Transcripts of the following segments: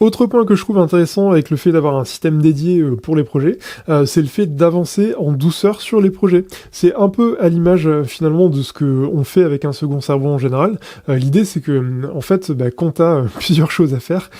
Autre point que je trouve intéressant avec le fait d'avoir un système dédié pour les projets, c'est le fait d'avancer en douceur sur les projets. C'est un peu à l'image finalement de ce que on fait avec un second cerveau en général. L'idée c'est que en fait, quand tu as plusieurs choses à faire,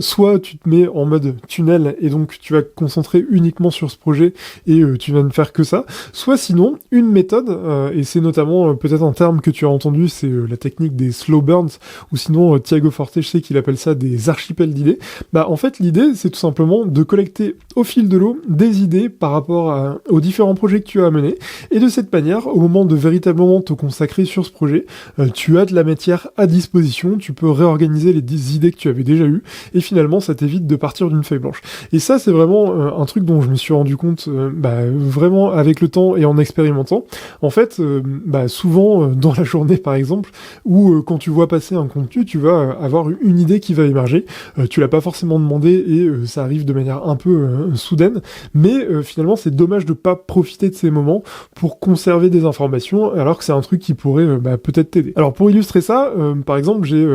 soit tu te mets en mode tunnel et donc tu vas te concentrer uniquement sur ce projet et tu vas ne faire que ça, soit sinon une méthode, et c'est notamment peut-être un terme que tu as entendu, c'est la technique des slow burns, ou sinon Thiago Forte, je sais qu'il appelle ça des archipels d'idées. En fait, l'idée, c'est tout simplement de collecter au fil de l'eau des idées par rapport aux différents projets que tu as à mener. Et de cette manière, au moment de véritablement te consacrer sur ce projet, tu as de la matière à disposition, tu peux réorganiser les idées que tu avais déjà eues, et finalement, ça t'évite de partir d'une feuille blanche. Et ça, c'est vraiment un truc dont je me suis rendu compte vraiment avec le temps et en expérimentant. En fait, souvent, dans la journée, par exemple, ou quand tu vois passer un contenu, tu vas avoir une idée qui va émerger. Tu l'as pas forcément demandé et ça arrive de manière un peu soudaine, mais finalement c'est dommage de pas profiter de ces moments pour conserver des informations alors que c'est un truc qui pourrait peut-être t'aider. Alors pour illustrer ça, par exemple j'ai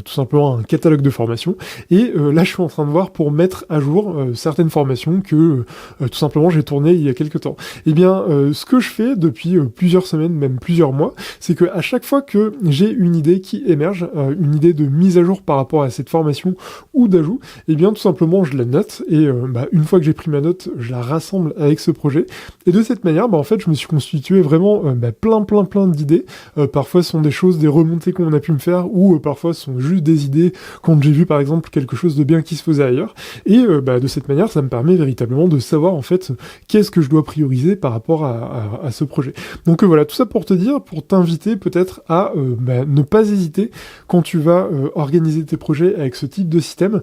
tout simplement un catalogue de formations et là je suis en train de voir pour mettre à jour certaines formations que tout simplement j'ai tournées il y a quelques temps. Et bien ce que je fais depuis plusieurs semaines, même plusieurs mois, c'est que à chaque fois que j'ai une idée qui émerge, une idée de mise à jour par rapport à cette formation ou d'ajout, et bien tout simplement je la note et une fois que j'ai pris ma note, je la rassemble avec ce projet et de cette manière en fait je me suis constitué vraiment plein d'idées. Parfois ce sont des choses, des remontées qu'on a pu me faire ou parfois ce sont juste des idées quand j'ai vu par exemple quelque chose de bien qui se faisait ailleurs et de cette manière ça me permet véritablement de savoir en fait qu'est-ce que je dois prioriser par rapport à ce projet. Donc voilà, tout ça pour te dire, pour t'inviter peut-être à ne pas hésiter quand tu vas organiser tes projets avec ce type de système,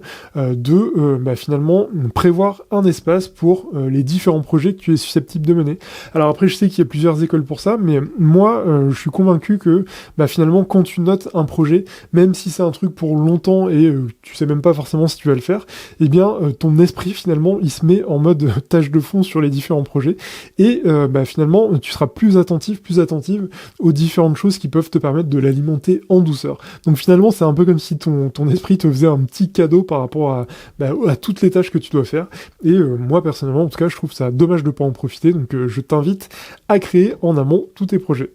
finalement prévoir un espace pour les différents projets que tu es susceptible de mener. Alors après je sais qu'il y a plusieurs écoles pour ça, mais moi je suis convaincu que finalement quand tu notes un projet, même si c'est un truc pour longtemps et tu sais même pas forcément si tu vas le faire, eh bien ton esprit finalement il se met en mode tâche de fond sur les différents projets et finalement tu seras plus attentive aux différentes choses qui peuvent te permettre de l'alimenter en douceur. Donc finalement c'est un peu comme si ton esprit te faisait un petit cadeau par rapport à toutes les tâches que tu dois faire. Et moi, personnellement, en tout cas, je trouve ça dommage de pas en profiter. Donc, je t'invite à créer en amont tous tes projets.